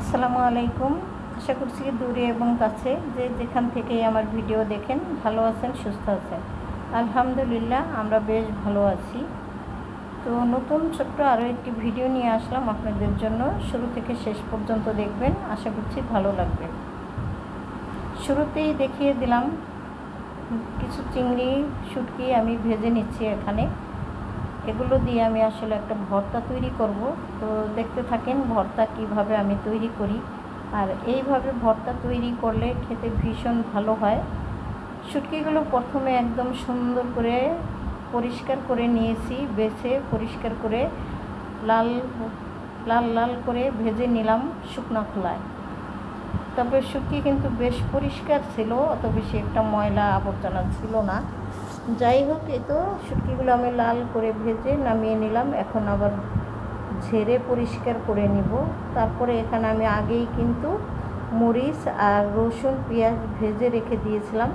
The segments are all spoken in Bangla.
আসসালামু আলাইকুম। আশা করছি দূরে এবং কাছে যে যেখান থেকেই আমার ভিডিও দেখেন ভালো আছেন, সুস্থ আছেন। আলহামদুলিল্লাহ আমরা বেশ ভালো আছি। তো নতুন ছোট্ট আরও একটি ভিডিও নিয়ে আসলাম আপনাদের জন্য। শুরু থেকে শেষ পর্যন্ত দেখবেন, আশা করছি ভালো লাগবে। শুরুতেই দেখিয়ে দিলাম কিছু চিংড়ি শুটকি আমি ভেজে নিচ্ছি এখানে। এগুলো দিয়ে আমি আসলে একটা ভর্তা তৈরি করব। তো দেখতে থাকেন ভর্তা কিভাবে আমি তৈরি করি। আর এইভাবে ভর্তা তৈরি করলে খেতে ভীষণ ভালো হয়। শুটকিগুলো প্রথমে একদম সুন্দর করে পরিষ্কার করে নিয়েছি, বেছে পরিষ্কার করে লাল লাল লাল করে ভেজে নিলাম শুকনো খোলায়। তবে শুটকি কিন্তু বেশ পরিষ্কার ছিল, অত বেশি একটা ময়লা আবর্জনা ছিল না। যাই হোক, এই তো শুটকিগুলো আমি লাল করে ভেজে নামিয়ে নিলাম। এখন আবার ঝেড়ে পরিষ্কার করে নিব। তারপরে এখানে আমি আগেই কিন্তু মরিচ আর রসুন পেঁয়াজ ভেজে রেখে দিয়েছিলাম।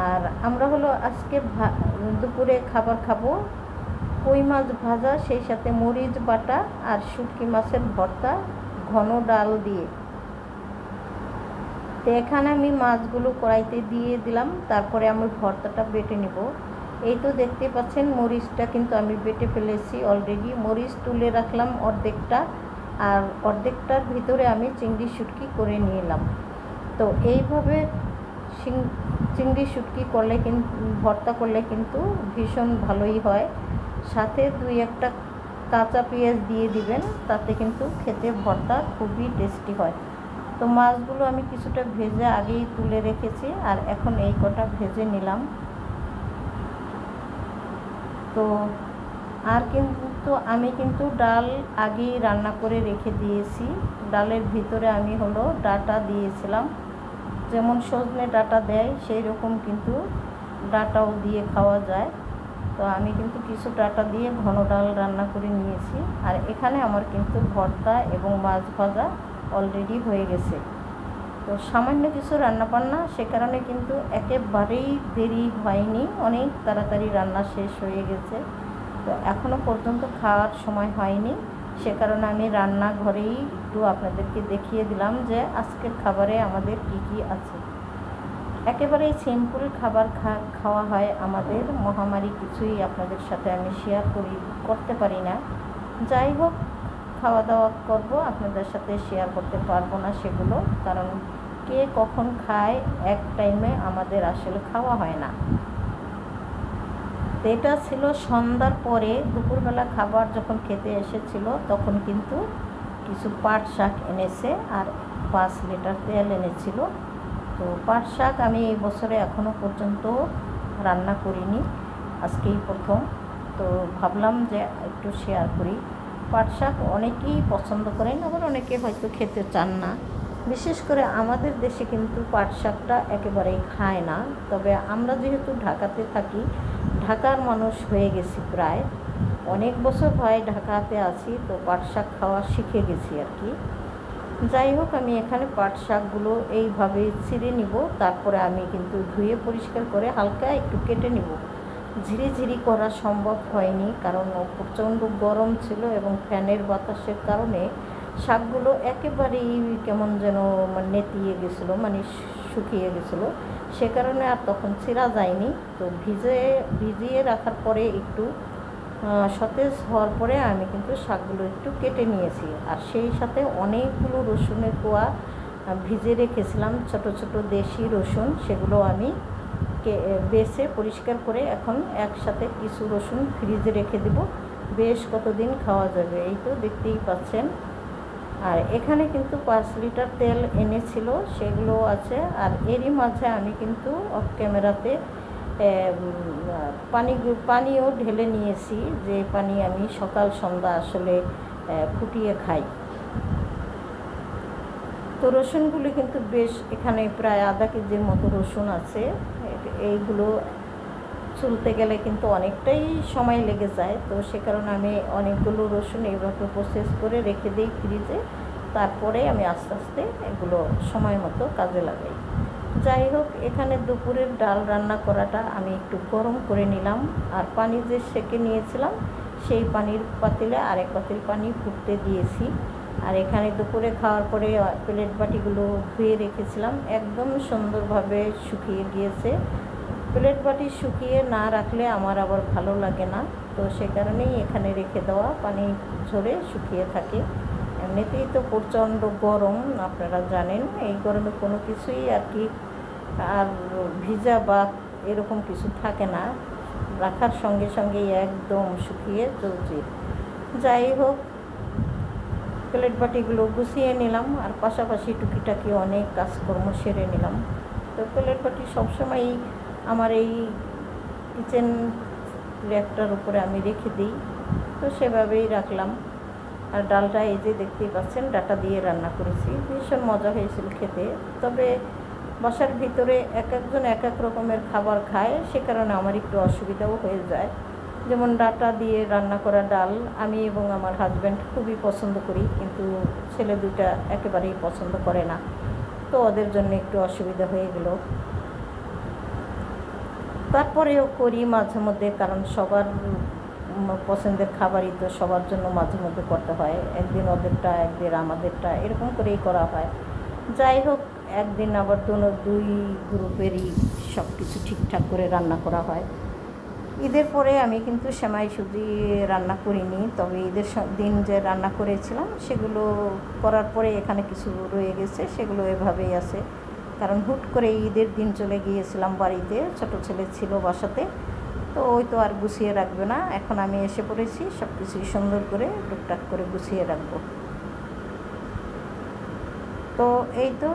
আর আমরা হলো আজকে দুপুরে খাবার খাবো কই মাছ ভাজা, সেই সাথে মরিচ বাটা আর শুটকি মাছের ভর্তা ঘন ডাল দিয়ে। তো এখানে আমি মাছগুলো কড়াইতে দিয়ে দিলাম, তারপরে আমি ভর্তাটা বেটে নেব। এই তো দেখতে পাচ্ছেন মরিচটা কিন্তু আমি বেটে ফেলেছি অলরেডি। মরিচ তুলে রাখলাম অর্ধেকটা, আর অর্ধেকটার ভিতরে আমি চিংড়ি শুটকি করে নিলাম। তো এইভাবে চিংড়ি শুটকি করলে কিন্তু ভর্তা করলে কিন্তু ভীষণ ভালোই হয়। সাথে 2-1টা কাঁচা পেঁয়াজ দিয়ে দিবেন, তাতে কিন্তু খেতে ভর্তা খুবই টেস্টি হয়। তো মাছগুলো আমি কিছুটা ভেজে আগেই তুলে রেখেছি, আর এখন এই কটা ভেজে নিলাম। তো আর কিন্তু আমি কিন্তু ডাল আগেই রান্না করে রেখে দিয়েছি। ডালের ভিতরে আমি হলো ডাঁটা দিয়েছিলাম, যেমন সজনে ডাঁটা দেয় সেই রকম কিন্তু ডাঁটাও দিয়ে খাওয়া যায়। তো আমি কিন্তু কিছু ডাঁটা দিয়ে ঘন ডাল রান্না করে নিয়েছি। আর এখানে আমার কিন্তু ভর্তা এবং মাছ ভাজা অলরেডি হয়ে গেছে। তো সামান্য কিছু রান্নাবান্না, সে কারণে কিন্তু একেবারেই দেরি হয়নি, অনেক তাড়াতাড়ি রান্না শেষ হয়ে গেছে। তো এখনও পর্যন্ত খাওয়ার সময় হয়নি, সে কারণে আমি রান্নাঘরেই একটু আপনাদেরকে দেখিয়ে দিলাম যে আজকের খাবারে আমাদের কি কি আছে। একেবারেই সিম্পল খাবার খাওয়া হয় আমাদের। মহামারী কিছুই আপনাদের সাথে আমি শেয়ার করতে পারি না। যাই হোক, খাওয়া দাওয়া করব, আপনাদের সাথে শেয়ার করতে পারবো না সেগুলো, কারণ কে কখন খায় এক টাইমে আমাদের আসলে খাওয়া হয় না। তো এটা ছিল সন্ধ্যার পরে। দুপুরবেলা খাবার যখন খেতে এসেছিল তখন কিন্তু কিছু পাট শাক এনেছে আর 5 লিটার তেল এনেছিল। তো পাট শাক আমি এই বছরে এখনও পর্যন্ত রান্না করিনি, আজকেই প্রথম। তো ভাবলাম যে একটু শেয়ার করি। পাট শাক অনেকেই পছন্দ করেন, আবার অনেকে হয়তো খেতে চান না। বিশেষ করে আমাদের দেশে কিন্তু পাট শাকটা একেবারেই খায় না। তবে আমরা যেহেতু ঢাকাতে থাকি, ঢাকার মানুষ হয়ে গেছি প্রায় অনেক বছর হয় ঢাকাতে আছি, তো পাট শাক খাওয়া শিখে গেছি আর কি। যাই হোক, আমি এখানে পাট শাকগুলো এইভাবে ছিঁড়ে নিব। তারপরে আমি কিন্তু ধুয়ে পরিষ্কার করে হালকা একটু কেটে নিব। ঝিরিঝিরি করা সম্ভব হয়নি, কারণ প্রচণ্ড গরম ছিল এবং ফ্যানের বাতাসের কারণে শাকগুলো একেবারেই কেমন যেন নেতিয়ে গেছিলো, মানে শুকিয়ে গেছিলো। সে কারণে আর তখন ছিঁড়া যায়নি। তো ভিজিয়ে রাখার পরে একটু সতেজ হওয়ার পরে আমি কিন্তু শাকগুলো একটু কেটে নিয়েছি। আর সেই সাথে অনেকগুলো রসুনের কোয়া ভিজে রেখেছিলাম, ছোট ছোট দেশি রসুন, সেগুলো আমি বেছে পরিষ্কার করে এখন একসাথে কিছু রসুন ফ্রিজে রেখে দেব, বেশ কতদিন খাওয়া যাবে। এই তো দেখতেই পাচ্ছেন। আর এখানে কিন্তু 5 লিটার তেল এনেছিল, সেগুলো আছে। আর এরই মাঝে আমি কিন্তু অফ ক্যামেরাতে পানিও ঢেলে নিয়েছি, যে পানি আমি সকাল সন্ধ্যা আসলে ফুটিয়ে খাই। তো রসুনগুলি কিন্তু বেশ, এখানে প্রায় আধা কেজির মতো রসুন আছে। এইগুলো চুলতে গেলে কিন্তু অনেকটাই সময় লেগে যায়। তো সে কারণে আমি অনেকগুলো রসুন এইভাবে প্রসেস করে রেখে দিই ফ্রিজে, তারপরে আমি আস্তে আস্তে এগুলো সময় মতো কাজে লাগাই। যাই হোক, এখানে দুপুরের ডাল রান্না করাটা আমি একটু গরম করে নিলাম। আর পানি যে সেকে নিয়েছিলাম সেই পানির পাতিলে আরেক পাতিল পানি ফুটতে দিয়েছি। আর এখানে দুপুরে খাওয়ার পরে প্লেট বাটিগুলো ধুয়ে রেখেছিলাম, একদম সুন্দরভাবে শুকিয়ে গিয়েছে। প্লেট বাটি শুকিয়ে না রাখলে আমার আবার ভালো লাগে না, তো সে কারণেই এখানে রেখে দেওয়া, পানি ঝরে শুকিয়ে থাকে। এমনিতেই তো প্রচণ্ড গরম, আপনারা জানেন, এই গরমে কোনো কিছুই আর কি আর ভিজা বা এরকম কিছু থাকে না, রাখার সঙ্গে সঙ্গেই একদম শুকিয়ে চলছে। যাই হোক, প্লেট বাটিগুলো গুছিয়ে নিলাম আর পাশাপাশি টুকিটাকি অনেক কাজকর্ম সেরে নিলাম। তো প্লেট বাটি সবসময়ই আমার এই কিচেন র্যাকটার উপরে আমি রেখে দিই, তো সেভাবেই রাখলাম। আর ডালটা এই যে দেখতেই পাচ্ছেন, ডাটা দিয়ে রান্না করেছি, ভীষণ মজা হয়েছিল খেতে। তবে বাসার ভিতরে এক একজন এক এক রকমের খাবার খায়, সে কারণে আমার একটু অসুবিধাও হয়ে যায়। যেমন ডাটা দিয়ে রান্না করা ডাল আমি এবং আমার হাজব্যান্ড খুবই পছন্দ করি, কিন্তু ছেলে দুটা একেবারেই পছন্দ করে না, তো ওদের জন্য একটু অসুবিধা হয়ে গেল। তারপরেও করি মাঝে মধ্যে, কারণ সবার পছন্দের খাবারই তো সবার জন্য মাঝে মধ্যে করতে হয়, একদিন ওদেরটা একদিন আমাদেরটা, এরকম করেই করা হয়। যাই হোক, একদিন আবার দুই গ্রুপেরই সব কিছু ঠিকঠাক করে রান্না করা হয়। ঈদের পরে আমি কিন্তু সেমাই সুজি রান্না করিনি, তবে ঈদের দিন যে রান্না করেছিলাম সেগুলো করার পরে এখানে কিছু রয়ে গেছে, সেগুলো এভাবেই আছে। কারণ হুট করে ঈদের দিন চলে গিয়েছিলাম বাড়িতে, ছোট ছেলে ছিল বাসাতে, তো ওই তো আর গুছিয়ে রাখবে না। এখন আমি এসে পড়েছি, সব কিছুই সুন্দর করে টুকটাক করে গুছিয়ে রাখবো। তো এই তো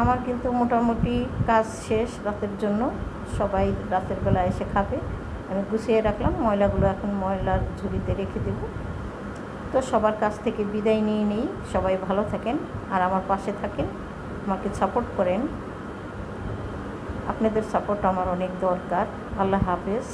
আমার কিন্তু মোটামুটি কাজ শেষ রাতের জন্য, সবাই রাতের বেলা এসে খাবে। আমি গুছিয়ে রাখলাম, ময়লাগুলো এখন ময়লার ঝুড়িতে রেখে দেব। তো সবার কাছ থেকে বিদায় নিয়ে নিই, সবাই ভালো থাকেন আর আমার পাশে থাকেন, আমাকে সাপোর্ট করেন, আপনাদের সাপোর্ট আমার অনেক দরকার। আল্লাহ হাফেজ।